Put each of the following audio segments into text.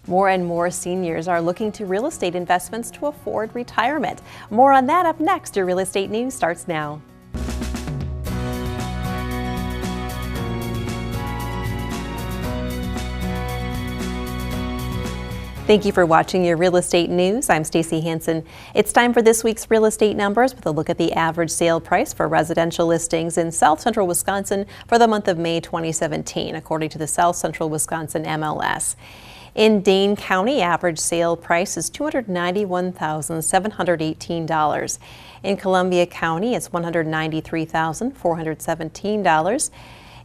More and more seniors are looking to real estate investments to afford retirement. More on that up next. Your Real Estate News starts now. Thank you for watching your Real Estate News. I'm Stacy Hansen. It's time for this week's real estate numbers with a look at the average sale price for residential listings in South Central Wisconsin for the month of May 2017, according to the South Central Wisconsin MLS. In Dane County, average sale price is $291,718. In Columbia County, it's $193,417.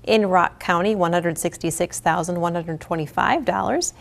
In Rock County, $166,125.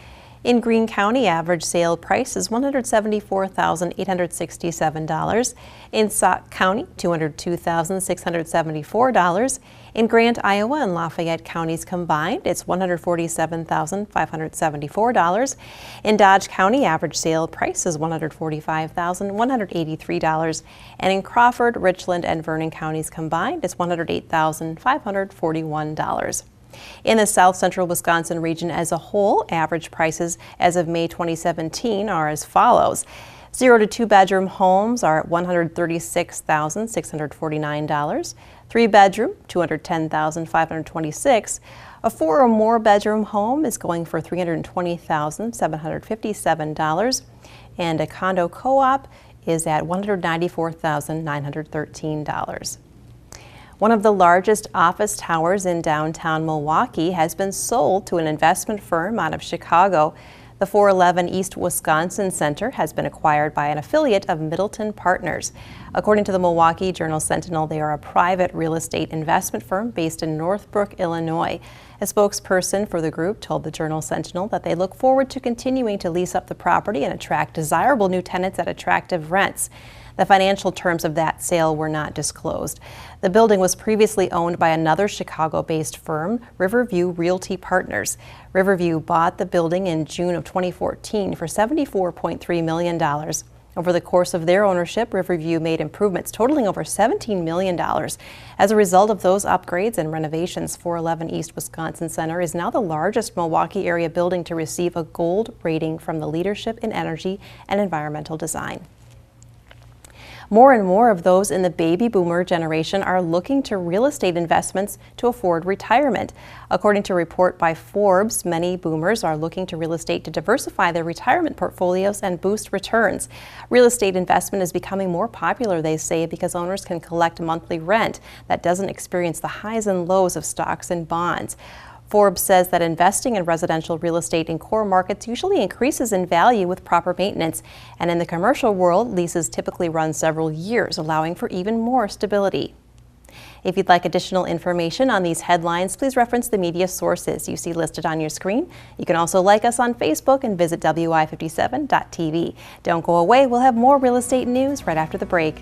In Greene County, average sale price is $174,867. In Sauk County, $202,674. In Grant, Iowa, and Lafayette counties combined, it's $147,574. In Dodge County, average sale price is $145,183. And in Crawford, Richland, and Vernon counties combined, it's $108,541. In the South Central Wisconsin region as a whole, average prices as of May 2017 are as follows. 0 to 2 bedroom homes are at $136,649. 3 bedroom, $210,526. A 4 or more bedroom home is going for $320,757. And a condo co-op is at $194,913. One of the largest office towers in downtown Milwaukee has been sold to an investment firm out of Chicago. The 411 East Wisconsin Center has been acquired by an affiliate of Middleton Partners. According to the Milwaukee Journal-Sentinel, they are a private real estate investment firm based in Northbrook, Illinois. A spokesperson for the group told the Journal-Sentinel that they look forward to continuing to lease up the property and attract desirable new tenants at attractive rents. The financial terms of that sale were not disclosed. The building was previously owned by another Chicago-based firm, Riverview Realty Partners. Riverview bought the building in June of 2014 for $74.3 million. Over the course of their ownership, Riverview made improvements totaling over $17 million. As a result of those upgrades and renovations, 411 East Wisconsin Center is now the largest Milwaukee area building to receive a gold rating from the Leadership in Energy and Environmental Design. More and more of those in the baby boomer generation are looking to real estate investments to afford retirement. According to a report by Forbes, many boomers are looking to real estate to diversify their retirement portfolios and boost returns. Real estate investment is becoming more popular, they say, because owners can collect monthly rent that doesn't experience the highs and lows of stocks and bonds. Forbes says that investing in residential real estate in core markets usually increases in value with proper maintenance, and in the commercial world, leases typically run several years, allowing for even more stability. If you'd like additional information on these headlines, please reference the media sources you see listed on your screen. You can also like us on Facebook and visit WI57.tv. Don't go away, we'll have more real estate news right after the break.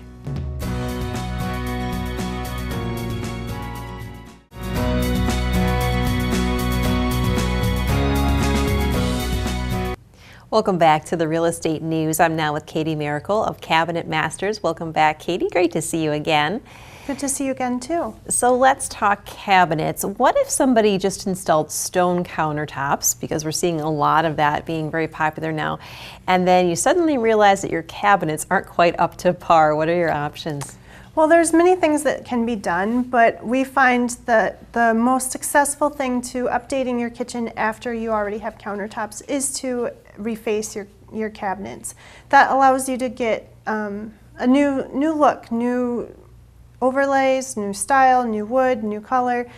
Welcome back to the Real Estate News. I'm now with Katie Miracle of Cabinet Masters. Welcome back, Katie. Great to see you again. Good to see you again, too. So let's talk cabinets. What if somebody just installed stone countertops, because we're seeing a lot of that being very popular now, and then you suddenly realize that your cabinets aren't quite up to par? What are your options? Well, there's many things that can be done, but we find that the most successful thing to updating your kitchen after you already have countertops is to reface your cabinets. That allows you to get a new look, new overlays, new style, new wood, new color,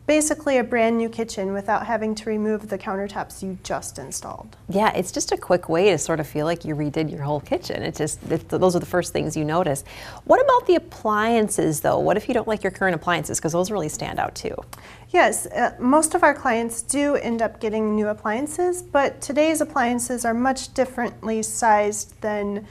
basically a brand new kitchen without having to remove the countertops you just installed. Yeah, it's just a quick way to sort of feel like you redid your whole kitchen. Those are the first things you notice. What about the appliances, though? What if you don't like your current appliances? Because those really stand out too. Yes, most of our clients do end up getting new appliances, but today's appliances are much differently sized than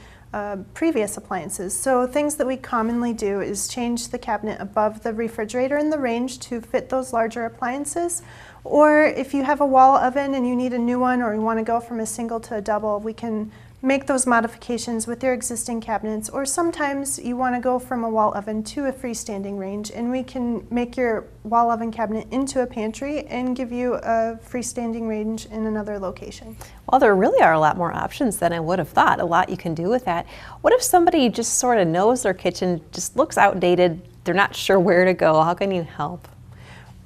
previous appliances. So things that we commonly do is change the cabinet above the refrigerator in the range to fit those larger appliances. Or if you have a wall oven and you need a new one, or you want to go from a single to a double, we can make those modifications with your existing cabinets, or sometimes you want to go from a wall oven to a freestanding range, and we can make your wall oven cabinet into a pantry and give you a freestanding range in another location. Well, there really are a lot more options than I would have thought. A lot you can do with that. What if somebody just sort of knows their kitchen just looks outdated, they're not sure where to go? How can you help?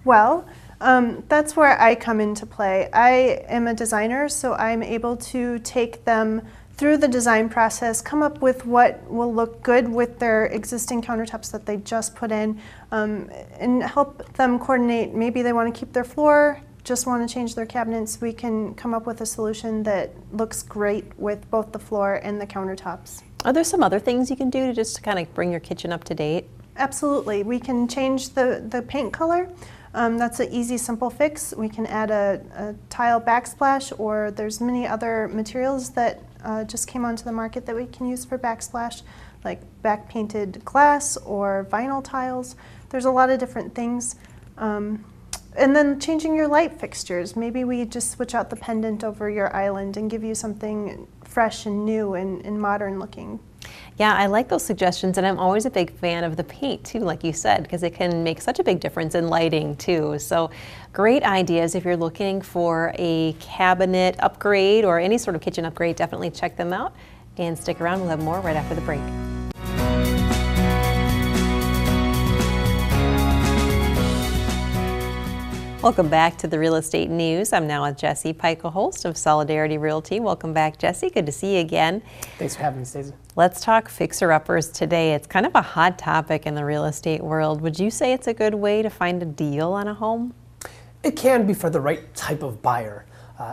Well, that's where I come into play. I am a designer, so I'm able to take them through the design process, come up with what will look good with their existing countertops that they just put in, and help them coordinate. Maybe they want to keep their floor, just want to change their cabinets. We can come up with a solution that looks great with both the floor and the countertops. Are there some other things you can do to just kind of bring your kitchen up to date? Absolutely. We can change the paint color. That's an easy, simple fix. We can add a tile backsplash, or there's many other materials that just came onto the market that we can use for backsplash, like back painted glass or vinyl tiles. There's a lot of different things. And then changing your light fixtures. Maybe we just switch out the pendant over your island and give you something fresh and new and modern looking. Yeah, I like those suggestions, and I'm always a big fan of the paint too, like you said, because it can make such a big difference in lighting too. So great ideas. If you're looking for a cabinet upgrade or any sort of kitchen upgrade, definitely check them out and stick around. We'll have more right after the break. Welcome back to the Real Estate News. I'm now with Jesse Pika-Holst of Solidarity Realty. Welcome back, Jesse. Good to see you again. Thanks for having me, Stacey. Let's talk fixer-uppers today. It's kind of a hot topic in the real estate world. Would you say it's a good way to find a deal on a home? It can be for the right type of buyer.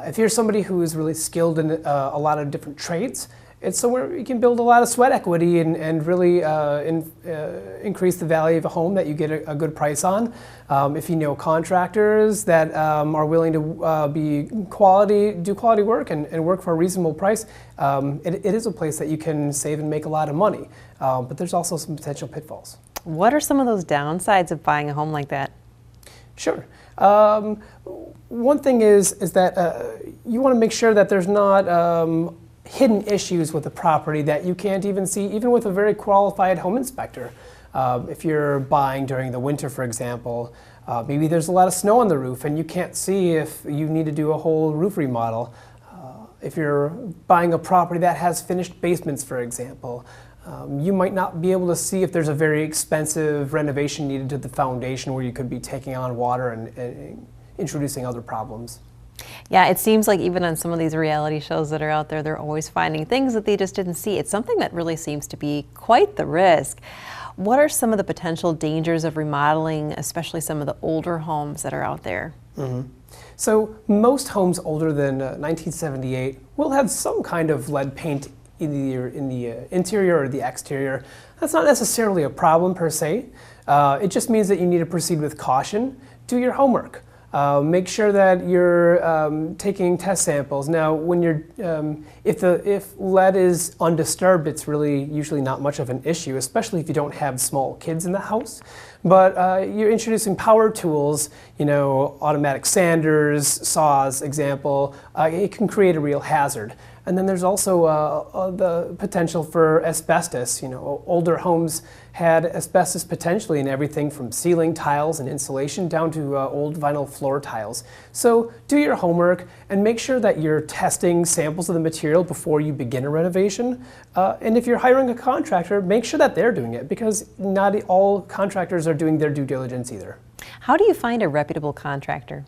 If you're somebody who is really skilled in a lot of different trades, it's somewhere you can build a lot of sweat equity and really increase the value of a home that you get a good price on. If you know contractors that are willing to do quality work and work for a reasonable price, it is a place that you can save and make a lot of money. But there's also some potential pitfalls. What are some of those downsides of buying a home like that? Sure. One thing is that you want to make sure that there's not hidden issues with the property that you can't even see, even with a very qualified home inspector. If you're buying during the winter, for example, maybe there's a lot of snow on the roof and you can't see if you need to do a whole roof remodel. If you're buying a property that has finished basements, for example, you might not be able to see if there's a very expensive renovation needed to the foundation where you could be taking on water and introducing other problems. Yeah, it seems like even on some of these reality shows that are out there, they're always finding things that they just didn't see. It's something that really seems to be quite the risk. What are some of the potential dangers of remodeling, especially some of the older homes that are out there? Mm-hmm. So most homes older than 1978 will have some kind of lead paint in the interior or the exterior. That's not necessarily a problem per se. It just means that you need to proceed with caution. Do your homework. Make sure that you're taking test samples. Now, when you're, if lead is undisturbed, it's really usually not much of an issue, especially if you don't have small kids in the house. But you're introducing power tools, automatic sanders, saws, example, it can create a real hazard. And then there's also the potential for asbestos. Older homes had asbestos potentially in everything from ceiling tiles and insulation down to old vinyl floor tiles. So do your homework and make sure that you're testing samples of the material before you begin a renovation. And if you're hiring a contractor, make sure that they're doing it, because not all contractors are doing their due diligence either. How do you find a reputable contractor?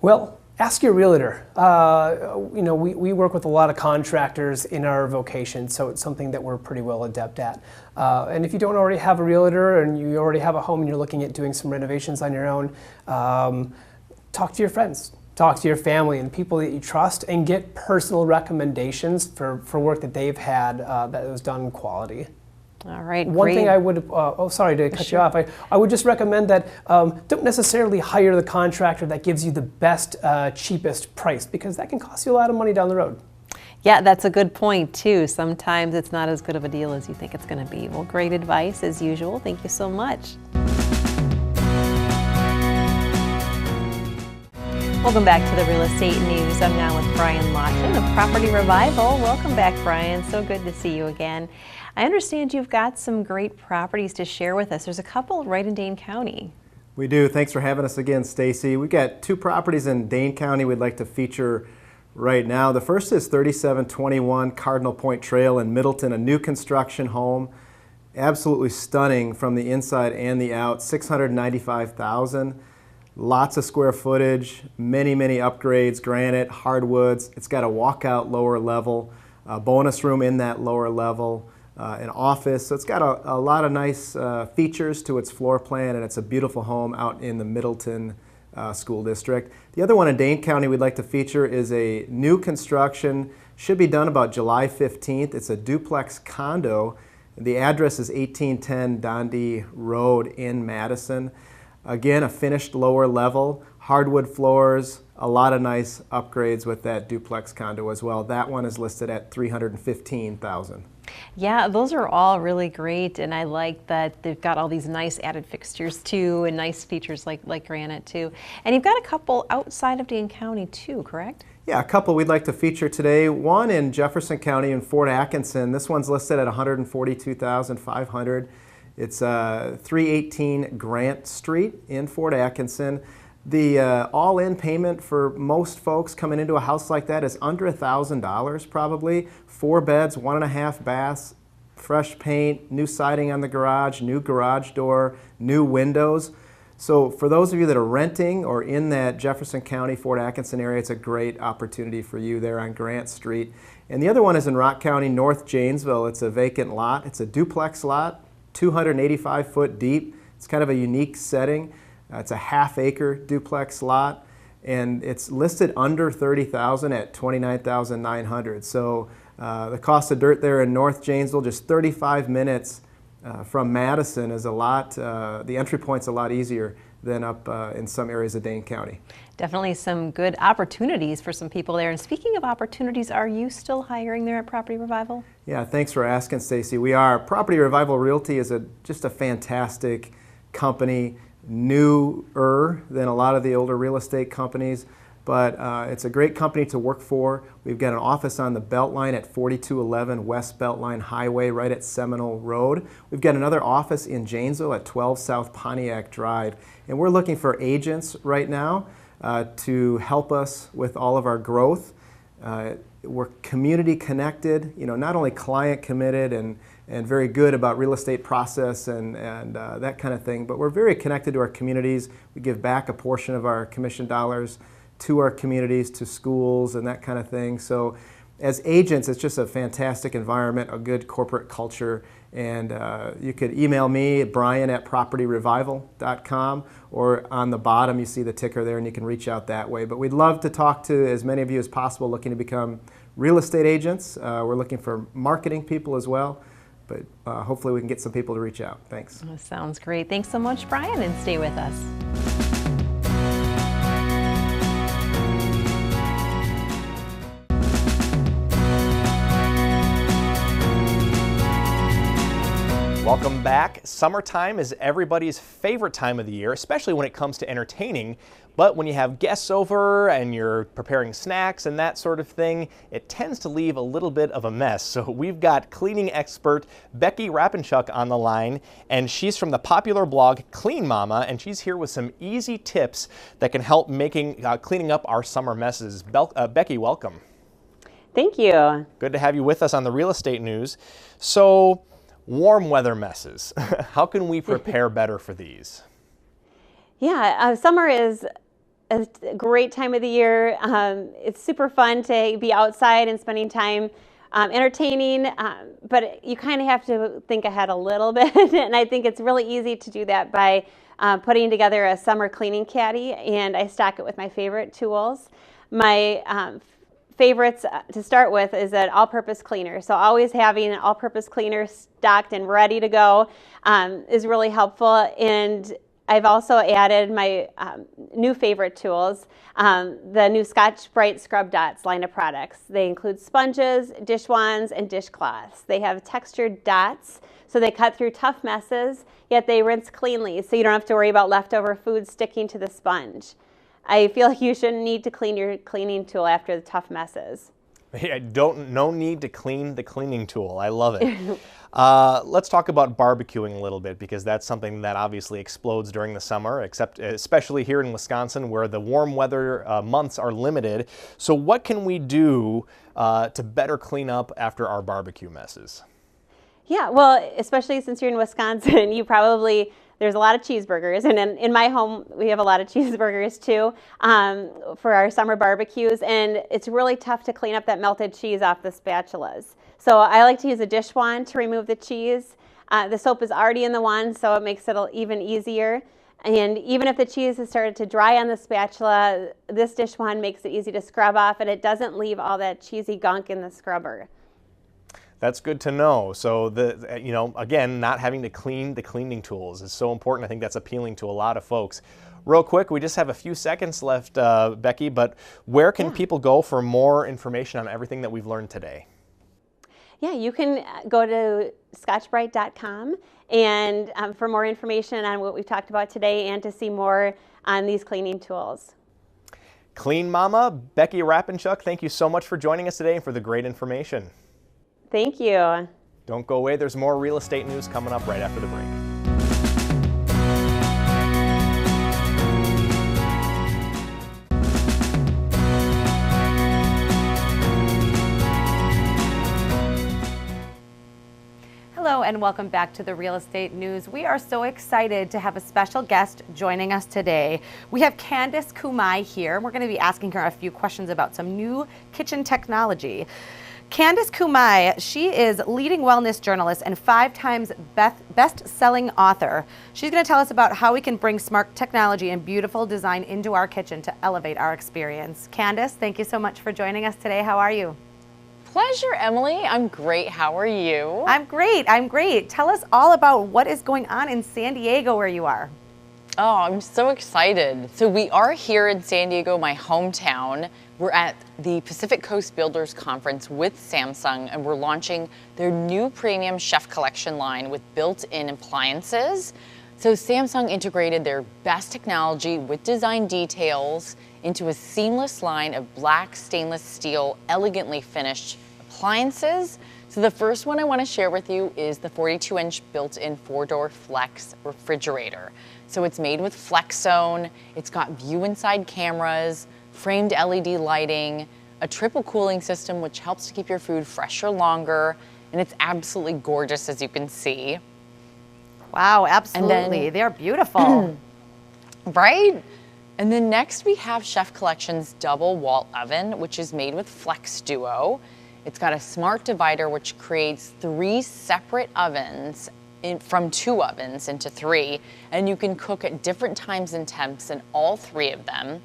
Well, ask your realtor. We work with a lot of contractors in our vocation, so it's something that we're pretty well adept at. And if you don't already have a realtor and you already have a home and you're looking at doing some renovations on your own, talk to your friends, talk to your family and people that you trust, and get personal recommendations for work that they've had that was done quality. All right, One thing I would, sorry to cut you off, I would just recommend that don't necessarily hire the contractor that gives you the best, cheapest price, because that can cost you a lot of money down the road. Yeah, that's a good point too. Sometimes it's not as good of a deal as you think it's going to be. Well, great advice as usual. Thank you so much. Welcome back to the Real Estate News. I'm now with Brian Lawton of Property Revival. Welcome back, Brian. So good to see you again. I understand you've got some great properties to share with us. There's a couple right in Dane County. We do. Thanks for having us again, Stacy. We've got two properties in Dane County we'd like to feature right now. The first is 3721 Cardinal Point Trail in Middleton, a new construction home. Absolutely stunning from the inside and the out, $695,000. Lots of square footage, many upgrades, granite, hardwoods. It's got a walkout lower level, a bonus room in that lower level, an office. So it's got a lot of nice features to its floor plan, and it's a beautiful home out in the Middleton School District. The other one in Dane County we'd like to feature is a new construction, should be done about July 15th. It's a duplex condo. The address is 1810 Dundee Road in Madison. Again, a finished lower level, hardwood floors, a lot of nice upgrades with that duplex condo as well. That one is listed at $315,000. Yeah, those are all really great, and I like that they've got all these nice added fixtures too, and nice features like granite too. And you've got a couple outside of Dane County too, correct? Yeah, a couple we'd like to feature today. One in Jefferson County in Fort Atkinson. This one's listed at $142,500. It's 318 Grant Street in Fort Atkinson. The all-in payment for most folks coming into a house like that is under $1,000 probably. 4 beds, 1.5 baths, fresh paint, new siding on the garage, new garage door, new windows. So for those of you that are renting or in that Jefferson County, Fort Atkinson area, it's a great opportunity for you there on Grant Street. And the other one is in Rock County, North Janesville. It's a vacant lot. It's a duplex lot, 285 foot deep. It's kind of a unique setting. It's a half-acre duplex lot, and it's listed under $30,000 at $29,900. So the cost of dirt there in North Janesville, just 35 minutes from Madison, is a lot. The entry point's a lot easier than up in some areas of Dane County. Definitely some good opportunities for some people there. And speaking of opportunities, are you still hiring there at Property Revival? Yeah, thanks for asking, Stacy. We are. Property Revival Realty is just a fantastic company, newer than a lot of the older real estate companies, but it's a great company to work for. We've got an office on the Beltline at 4211 West Beltline Highway, right at Seminole Road. We've got another office in Janesville at 12 South Pontiac Drive, and we're looking for agents right now to help us with all of our growth. We're community connected, not only client committed and very good about real estate process and that kind of thing, but we're very connected to our communities. We give back a portion of our commission dollars to our communities, to schools and that kind of thing. So as agents, it's just a fantastic environment, a good corporate culture. And you could email me at brian@propertyrevival.com, or on the bottom you see the ticker there and you can reach out that way. But we'd love to talk to as many of you as possible looking to become real estate agents. We're looking for marketing people as well, but hopefully we can get some people to reach out. Thanks. That sounds great. Thanks so much, Brian, and stay with us. Welcome back. Summertime is everybody's favorite time of the year, especially when it comes to entertaining. But when you have guests over and you're preparing snacks and that sort of thing, it tends to leave a little bit of a mess. So we've got cleaning expert Becky Rappenchuk on the line, and she's from the popular blog Clean Mama, and she's here with some easy tips that can help cleaning up our summer messes. Becky, welcome. Thank you. Good to have you with us on the Real Estate News. So, warm weather messes. How can we prepare better for these? Yeah, summer is a great time of the year. It's super fun to be outside and spending time entertaining, but you kind of have to think ahead a little bit. And I think it's really easy to do that by putting together a summer cleaning caddy, and I stack it with my favorite tools. My favorites to start with is an all-purpose cleaner. So always having an all-purpose cleaner stocked and ready to go is really helpful. And I've also added my new favorite tools, the new Scotch-Brite Scrub Dots line of products. They include sponges, dish wands, and dishcloths. They have textured dots, so they cut through tough messes, yet they rinse cleanly, so you don't have to worry about leftover food sticking to the sponge. I feel like you shouldn't need to clean your cleaning tool after the tough messes. Yeah, no need to clean the cleaning tool. I love it. Let's talk about barbecuing a little bit, because that's something that obviously explodes during the summer, especially here in Wisconsin where the warm weather months are limited. So what can we do to better clean up after our barbecue messes? Yeah, well, especially since you're in Wisconsin, there's a lot of cheeseburgers, and in my home we have a lot of cheeseburgers too for our summer barbecues, and it's really tough to clean up that melted cheese off the spatulas. So I like to use a dish wand to remove the cheese. The soap is already in the wand, so it makes it even easier. And even if the cheese has started to dry on the spatula, this dish wand makes it easy to scrub off, and it doesn't leave all that cheesy gunk in the scrubber. That's good to know. So again, not having to clean the cleaning tools is so important. I think that's appealing to a lot of folks. Real quick, we just have a few seconds left, Becky, but where can people go for more information on everything that we've learned today? Yeah, you can go to scotchbrite.com and for more information on what we've talked about today and to see more on these cleaning tools. Clean Mama, Becky Rappenchuk, thank you so much for joining us today and for the great information. Thank you. Don't go away. There's more real estate news coming up right after the break. Hello and welcome back to the Real Estate News. We are so excited to have a special guest joining us today. We have Candace Kumai here. We're going to be asking her a few questions about some new kitchen technology. Candace Kumai, she is leading wellness journalist and 5 times best-selling author. She's going to tell us about how we can bring smart technology and beautiful design into our kitchen to elevate our experience. Candace, thank you so much for joining us today. How are you? Pleasure, Emily. I'm great. How are you? I'm great. Tell us all about what is going on in San Diego where you are. Oh, I'm so excited. So we are here in San Diego, my hometown. We're at the Pacific Coast Builders Conference with Samsung, and we're launching their new premium chef collection line with built-in appliances. So Samsung integrated their best technology with design details into a seamless line of black stainless steel, elegantly finished appliances. So the first one I want to share with you is the 42-inch built-in 4-door Flex refrigerator. So it's made with FlexZone, it's got view inside cameras, framed LED lighting, a triple cooling system which helps to keep your food fresher longer, and it's absolutely gorgeous as you can see. Wow, absolutely. They're beautiful. Right? And then next we have Chef Collection's double wall oven, which is made with Flex Duo. It's got a smart divider which creates 3 separate ovens from 2 ovens into 3, and you can cook at different times and temps in all 3 of them.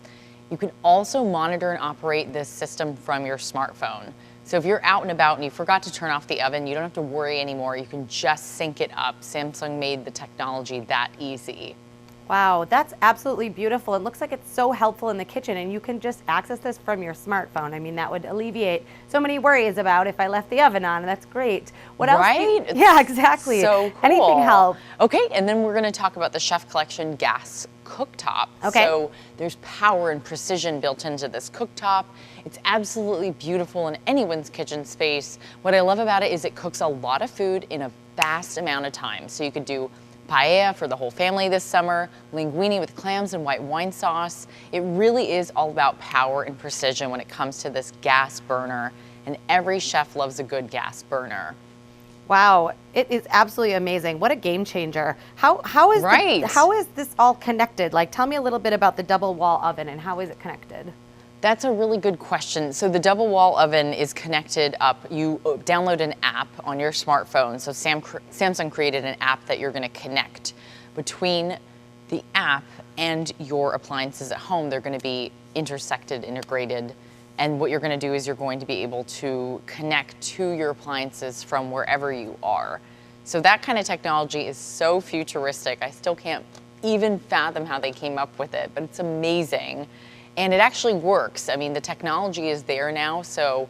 You can also monitor and operate this system from your smartphone. So if you're out and about and you forgot to turn off the oven, you don't have to worry anymore. You can just sync it up. Samsung made the technology that easy. Wow, that's absolutely beautiful. It looks like it's so helpful in the kitchen, and you can just access this from your smartphone. I mean, that would alleviate so many worries about if I left the oven on. That's great. What else? Right? Yeah, exactly. So cool. Anything helps. Okay, and then we're going to talk about the Chef Collection gas cooktop. Okay. So there's power and precision built into this cooktop. It's absolutely beautiful in anyone's kitchen space. What I love about it is it cooks a lot of food in a vast amount of time. So you could do paella for the whole family this summer, linguine with clams and white wine sauce. It really is all about power and precision when it comes to this gas burner, and every chef loves a good gas burner. Wow, it is absolutely amazing. What a game changer. How is Right. how is this all connected? Like, tell me a little bit about the double wall oven and how is it connected? That's a really good question. So the double wall oven is connected up. You download an app on your smartphone. So Samsung created an app that you're going to connect between the app and your appliances at home. They're going to be integrated. And what you're going to do is you're going to be able to connect to your appliances from wherever you are. So that kind of technology is so futuristic. I still can't even fathom how they came up with it, but it's amazing. And it actually works. I mean, the technology is there now, so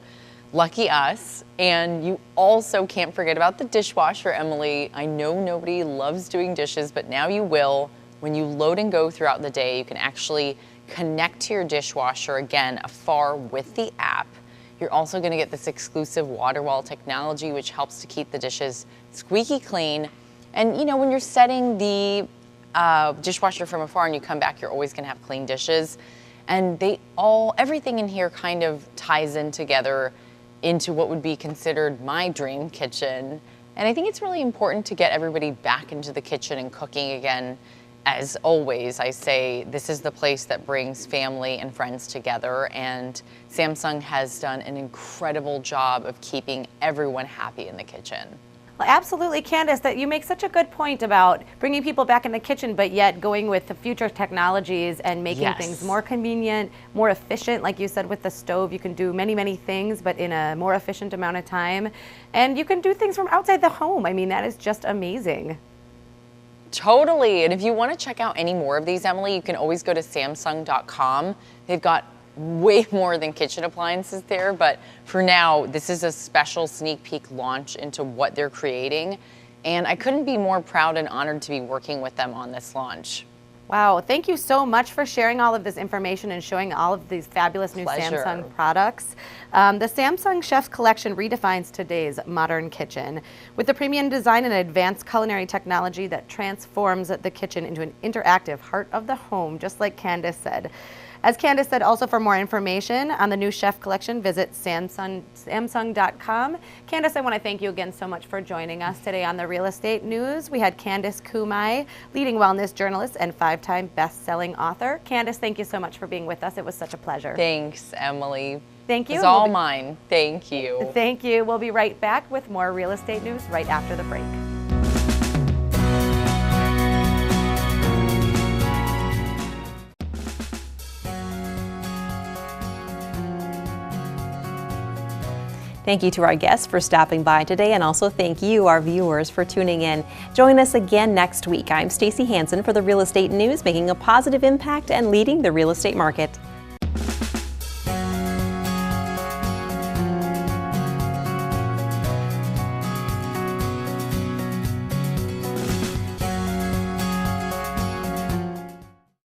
lucky us. And you also can't forget about the dishwasher, Emily. I know nobody loves doing dishes, but now you will. When you load and go throughout the day, you can actually connect to your dishwasher, again, afar with the app. You're also going to get this exclusive water wall technology, which helps to keep the dishes squeaky clean. And you know, when you're setting the dishwasher from afar and you come back, you're always going to have clean dishes. And everything in here kind of ties in together into what would be considered my dream kitchen. And I think it's really important to get everybody back into the kitchen and cooking again. As always, I say this is the place that brings family and friends together, and Samsung has done an incredible job of keeping everyone happy in the kitchen. Well, absolutely, Candace, that you make such a good point about bringing people back in the kitchen, but yet going with the future technologies and making things more convenient, more efficient. Like you said, with the stove, you can do many, many things, but in a more efficient amount of time. And you can do things from outside the home. I mean, that is just amazing. Totally. And if you want to check out any more of these, Emily, you can always go to Samsung.com. They've got way more than kitchen appliances there, but for now, this is a special sneak peek launch into what they're creating. And I couldn't be more proud and honored to be working with them on this launch. Wow, thank you so much for sharing all of this information and showing all of these fabulous new Samsung products. The Samsung Chef's Collection redefines today's modern kitchen with the premium design and advanced culinary technology that transforms the kitchen into an interactive heart of the home, just like Candace said. As Candace said, also for more information on the new Chef Collection, visit Samsung.com. Candace, I want to thank you again so much for joining us today on the Real Estate News. We had Candace Kumai, leading wellness journalist and 5-time best-selling author. Candace, thank you so much for being with us. It was such a pleasure. Thanks, Emily. Thank you. It's all mine. Thank you. Thank you. We'll be right back with more real estate news right after the break. Thank you to our guests for stopping by today, and also thank you, our viewers, for tuning in. Join us again next week. I'm Stacy Hansen for the Real Estate News, making a positive impact and leading the real estate market.